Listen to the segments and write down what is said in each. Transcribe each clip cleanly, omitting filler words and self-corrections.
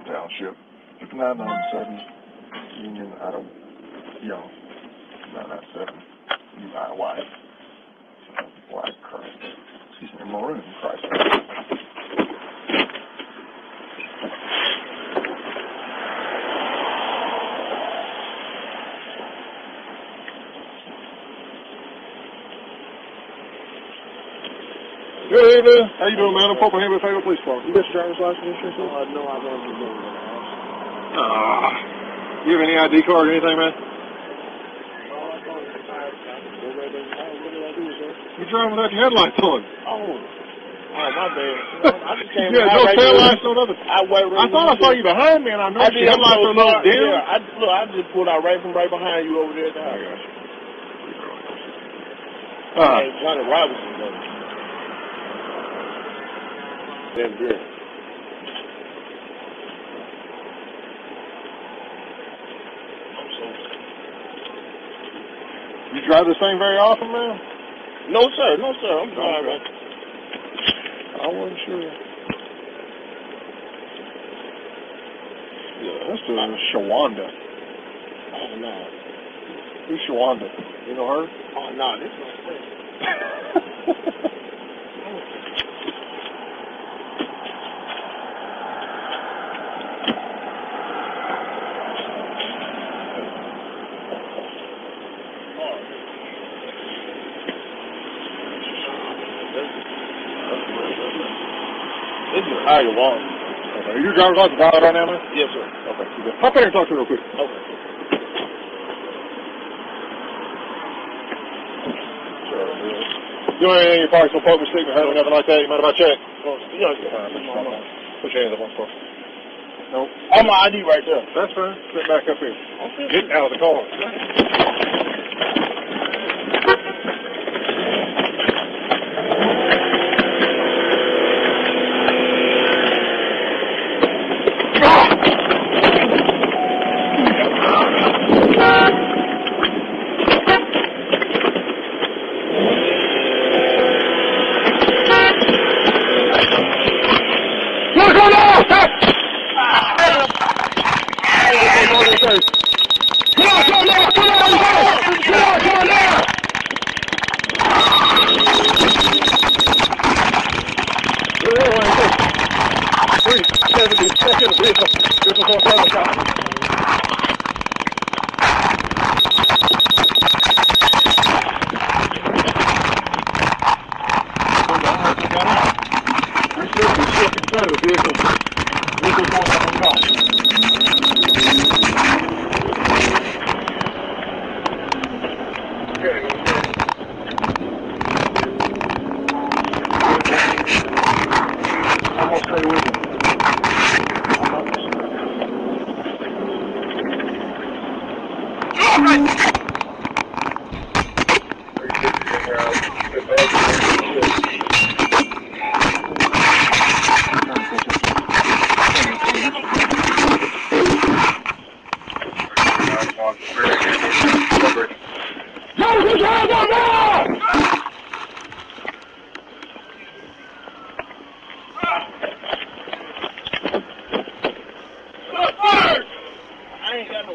Township, 5997 Union out of Young, 997 UIY, White Christ, excuse me, Maroon Christ. Good evening. How you doing, man? I'm Papa here with Federal Police Department. You got your driver's license insurance? No, I don't do You have any ID card or anything, man? You're driving without your headlights on. Oh, my bad. I just came. Yeah, no tail lights on other. I thought I saw you behind me, and I noticed your headlights are a little dim. Yeah, I just pulled out right behind you over there. I got you. Johnny Robinson, brother. Damn good. You drive this thing very often, man? No, sir. I'm driving. I wasn't sure. Yeah, that's Shawanda. Oh, no. Who's Shawanda? You know her? Oh, no, this is my friend. This is how you walk. Okay. Are your driver's license valid right now, man? Yes, sir. Okay. Hop in here and talk to her real quick. Okay. You know anything your pockets, no poker stick, or having nothing like that? You mind if I check? Yeah, Put your hands up on the floor. Nope. On my ID right there. That's fine. Sit back up here. Okay. Get out of the car.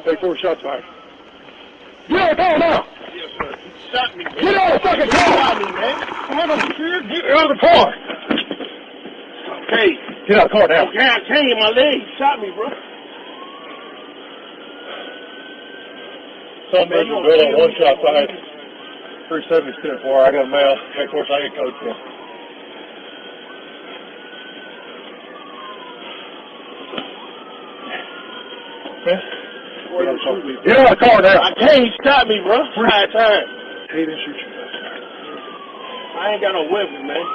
Take 4 shots fired. Yeah, go now. Yes, sir. He shot me, man. Get out of the fucking car. Shot me, man. Get out of the car. Okay. Get out of the car now. Okay, I can't. My leg. He shot me, bro. Some men will go on 1 shot fired. 370 still 4. I got a male. Of course, I ain't coach him. Get out of the car now. I can't. He shot me, bro. 5 times. He didn't shoot you. I ain't got no weapon, man.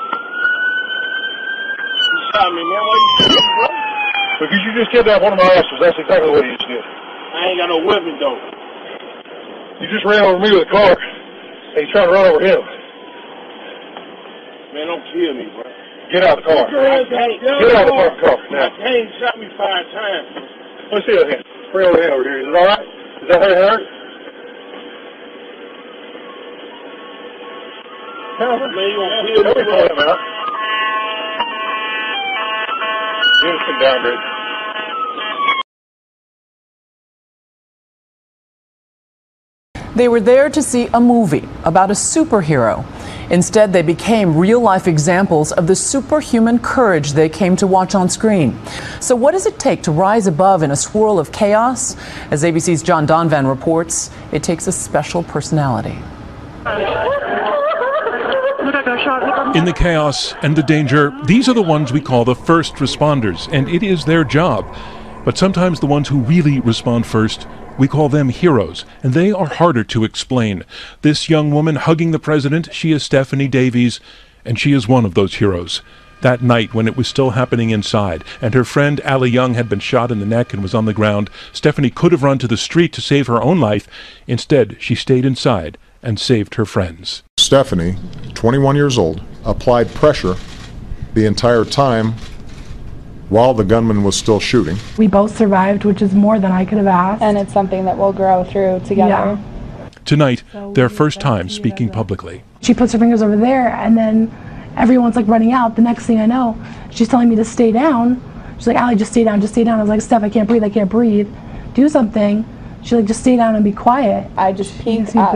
He shot me, man. Why you shooting me, bro? Because you just kidnapped one of my asses. That's exactly what you just did. I ain't got no weapon, though. You just ran over me with a car. And you trying to run over him. Man, don't kill me, bro. Get out of the car. Get out of the fucking car now. I can't. He shot me 5 times. Let's see that hand. Bring over the hand over here. Is it all right? Is that hurt? Man, you gonna kill me, bro? Get him sit down, dude. They were there to see a movie about a superhero. Instead, they became real-life examples of the superhuman courage they came to watch on screen. So what does it take to rise above in a swirl of chaos? As ABC's John Donvan reports, it takes a special personality. In the chaos and the danger, these are the ones we call the first responders, and it is their job. But sometimes the ones who really respond first, we call them heroes, and they are harder to explain. This young woman hugging the president, she is Stephanie Davies, and she is one of those heroes. That night, when it was still happening inside, and her friend Allie Young had been shot in the neck and was on the ground, Stephanie could have run to the street to save her own life. Instead, she stayed inside and saved her friends. Stephanie, 21 years old, applied pressure the entire time while the gunman was still shooting. We both survived, which is more than I could have asked. And it's something that we'll grow through together. Yeah. Tonight, their first time speaking publicly. She puts her fingers over there, and then everyone's like running out. The next thing I know, she's telling me to stay down. She's like, Allie, just stay down, just stay down. I was like, Steph, I can't breathe. Do something. She's like, just stay down and be quiet. I just peeked up,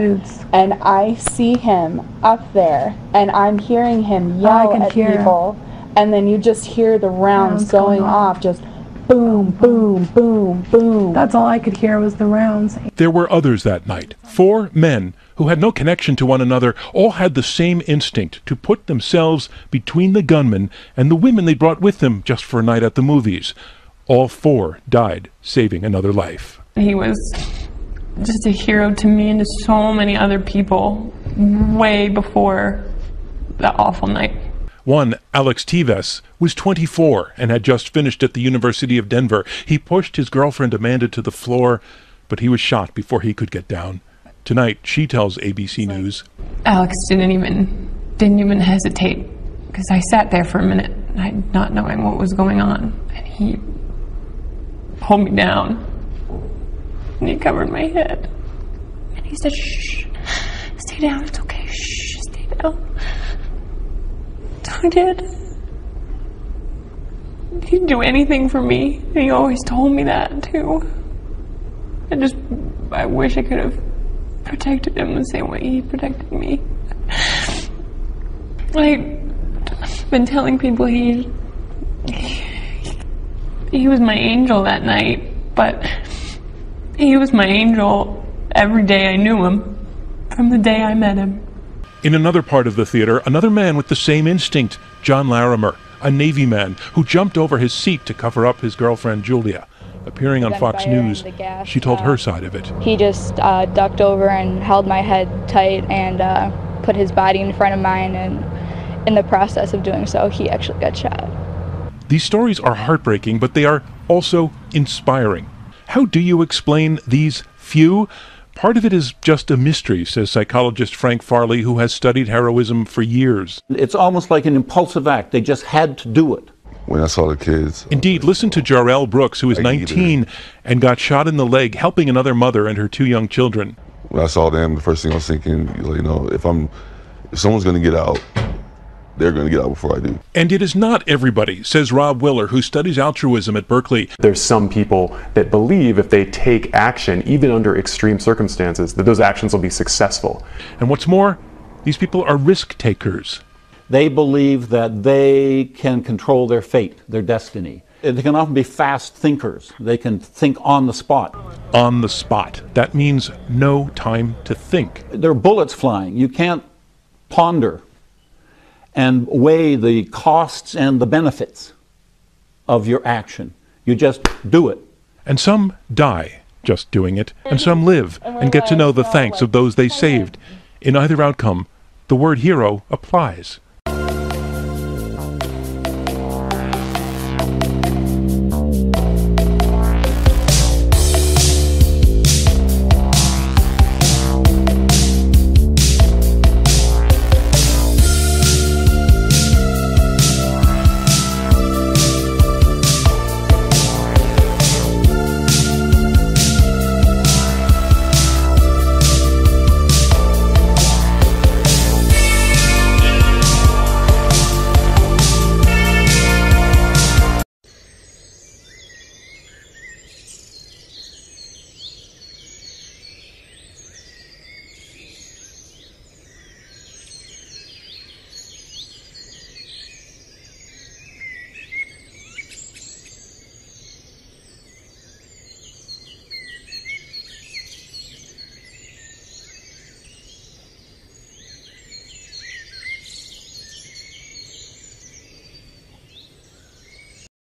and I see him up there, and I'm hearing him yell at people. And then you just hear the rounds going off, just boom, boom, boom, boom. That's all I could hear was the rounds. There were others that night. 4 men who had no connection to one another, all had the same instinct to put themselves between the gunman and the women they brought with them just for a night at the movies. All 4 died, saving another life. He was just a hero to me and to so many other people way before that awful night. One, Alex Teves, was 24 and had just finished at the University of Denver. He pushed his girlfriend Amanda to the floor, but he was shot before he could get down. Tonight, she tells ABC News, Alex didn't even hesitate, because I sat there for a minute, not knowing what was going on, and he pulled me down, and he covered my head, and he said, shh, stay down, it's okay, shh, stay down. So I did. He'd do anything for me, and he always told me that too. I wish I could have protected him the same way he protected me. I've been telling people he was my angel that night, but he was my angel every day I knew him, from the day I met him. In another part of the theater, another man with the same instinct, John Larimer, a Navy man who jumped over his seat to cover up his girlfriend Julia. Appearing on Fox News, she told her side of it. He just ducked over and held my head tight and put his body in front of mine, and in the process of doing so, he actually got shot. These stories are heartbreaking, but they are also inspiring. How do you explain these few? Part of it is just a mystery, says psychologist Frank Farley, who has studied heroism for years. It's almost like an impulsive act. They just had to do it. When I saw the kids. Indeed, listen to Jarrell Brooks, who is 19 and got shot in the leg helping another mother and her 2 young children. When I saw them, the first thing I was thinking, you know, if someone's going to get out, they're going to get out before I do. And it is not everybody, says Rob Willer, who studies altruism at Berkeley. There's some people that believe if they take action, even under extreme circumstances, that those actions will be successful. And what's more, these people are risk takers. They believe that they can control their fate, their destiny. They can often be fast thinkers. They can think on the spot. On the spot. That means no time to think. There are bullets flying. You can't ponder and weigh the costs and the benefits of your action. You just do it. And some die just doing it, and some live and get to know the thanks of those they saved. In either outcome, the word hero applies.